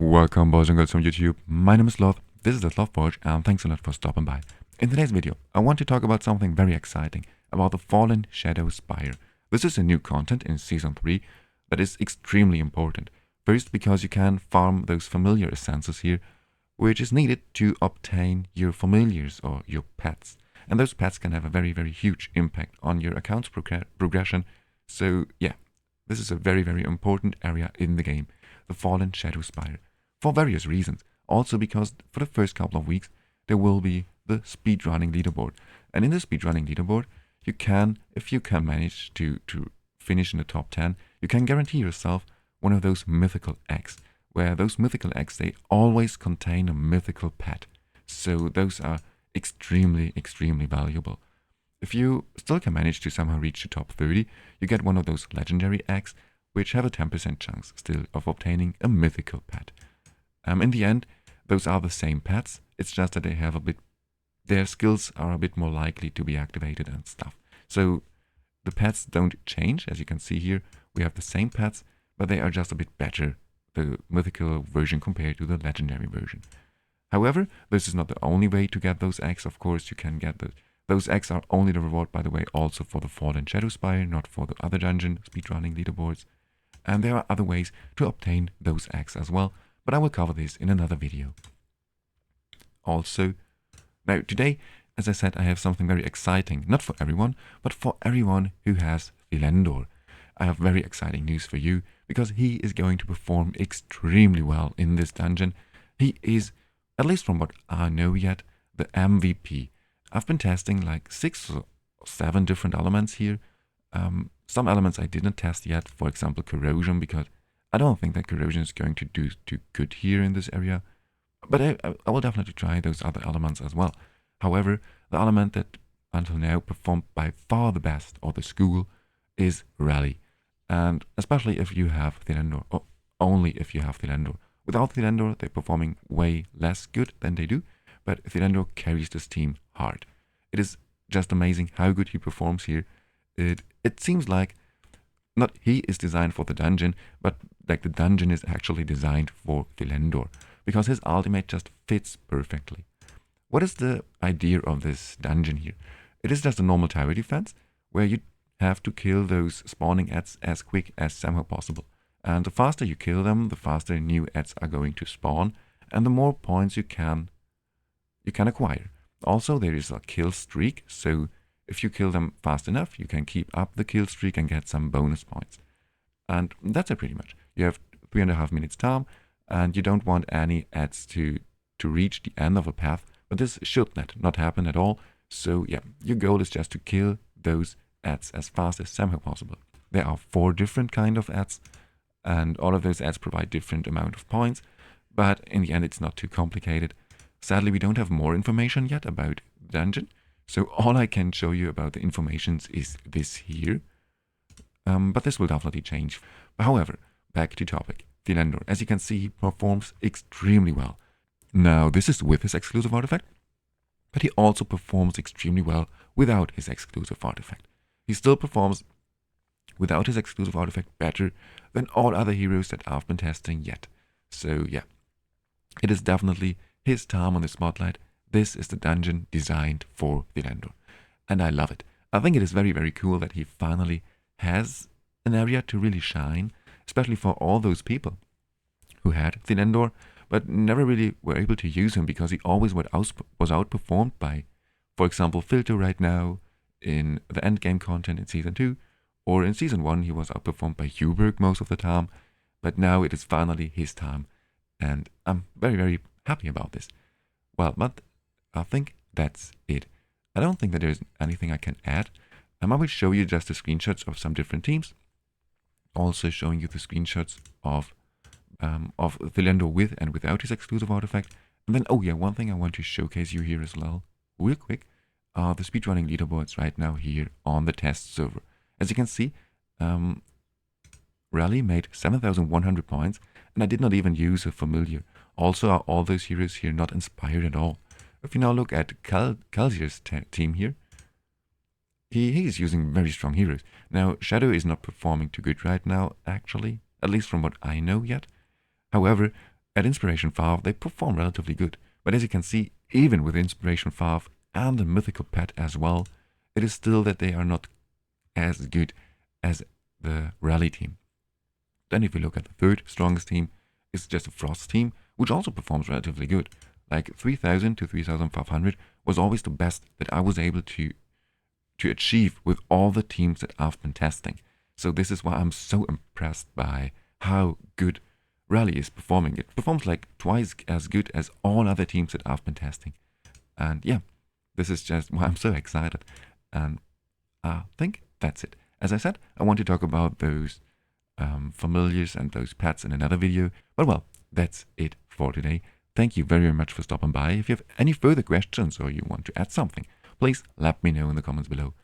Welcome boys and girls from YouTube, my name is Sloth, this is the Sloth Forge and thanks a lot for stopping by. In today's video, I want to talk about something very exciting, about the Fallen Shadow Spire. This is a new content in Season 3 that is extremely important. First, because you can farm those familiar essences here, which is needed to obtain your familiars or your pets. And those pets can have a very huge impact on your account's progression. So yeah, this is a very important area in the game, the Fallen Shadow Spire. For various reasons. Also because for the first couple of weeks, there will be the speedrunning leaderboard. And in the speedrunning leaderboard, you can, if you can manage to finish in the top 10, you can guarantee yourself one of those mythical eggs. Where those mythical eggs, they always contain a mythical pet. So those are extremely valuable. If you still can manage to somehow reach the top 30, you get one of those legendary eggs, which have a 10% chance still of obtaining a mythical pet. In the end, those are the same pets, it's just that they have their skills are a bit more likely to be activated and stuff. So the pets don't change, as you can see here, we have the same pets, but they are just a bit better, the mythical version compared to the legendary version. However, this is not the only way to get those eggs, of course you can get those eggs are only the reward, by the way, also for the Fallen Shadow Spire, not for the other dungeon speedrunning leaderboards. And there are other ways to obtain those eggs as well, but I will cover this in another video. Also, now today, as I said, I have something very exciting, not for everyone, but for everyone who has Thelendor. I have very exciting news for you, because he is going to perform extremely well in this dungeon. He is, at least from what I know yet, the MVP. I've been testing like 6 or 7 different elements here. Some elements I didn't test yet, for example corrosion, because I don't think that corrosion is going to do too good here in this area. But I will definitely try those other elements as well. However, the element that until now performed by far the best, or the school, is Rally. And especially if you have Thelendor, or only if you have Thelendor. Without Thelendor, they're performing way less good than they do, but Thelendor carries this team hard. It is just amazing how good he performs here. It seems like not he is designed for the dungeon, but like the dungeon is actually designed for Thelendor, because his ultimate just fits perfectly. What is the idea of this dungeon here? It is just a normal tower defense, where you have to kill those spawning ads as quick as somehow possible. And the faster you kill them, the faster new ads are going to spawn, and the more points you can acquire. Also, there is a kill streak, so if you kill them fast enough, you can keep up the kill streak and get some bonus points. And that's it pretty much. You have 3.5 minutes time, and you don't want any ads to reach the end of a path, but this should not happen at all. So yeah, your goal is just to kill those ads as fast as somehow possible. There are 4 different kind of ads, and all of those ads provide different amount of points, but in the end it's not too complicated. Sadly, we don't have more information yet about the dungeon, so all I can show you about the information is this here. But this will definitely change. However, back to topic. Thelendor, as you can see, he performs extremely well. Now, this is with his exclusive artifact, but he also performs extremely well without his exclusive artifact. He still performs without his exclusive artifact better than all other heroes that I've been testing yet. So yeah, it is definitely his time on the spotlight. This is the dungeon designed for Thelendor, and I love it. I think it is very cool that he finally has an area to really shine, especially for all those people who had Thelendor but never really were able to use him because he always was outperformed by, for example, Filter right now in the endgame content in Season 2, or in Season 1 he was outperformed by Huberg most of the time, but now it is finally his time, and I'm very happy about this. Well, but I think that's it. I don't think that there's anything I can add. I will show you just the screenshots of some different teams. Also showing you the screenshots of Thelendor with and without his exclusive artifact. And then, oh yeah, one thing I want to showcase you here as well, real quick, are the speedrunning leaderboards right now here on the test server. As you can see, Rally made 7,100 points, and I did not even use a familiar. Also, are all those heroes here not inspired at all? If you now look at Kalsier's team here, he is using very strong heroes. Now, Shadow is not performing too good right now, actually, at least from what I know yet. However, at Inspiration 5, they perform relatively good. But as you can see, even with Inspiration 5 and the mythical pet as well, it is still that they are not as good as the rally team. Then if we look at the third strongest team, it's just a Frost team, which also performs relatively good. Like 3000 to 3500 was always the best that I was able to achieve with all the teams that I've been testing. So this is why I'm so impressed by how good Rally is performing. It performs like twice as good as all other teams that I've been testing. And yeah, this is just why I'm so excited. And I think that's it. As I said, I want to talk about those familiars and those pets in another video. But well, that's it for today. Thank you very much for stopping by. If you have any further questions or you want to add something, please let me know in the comments below.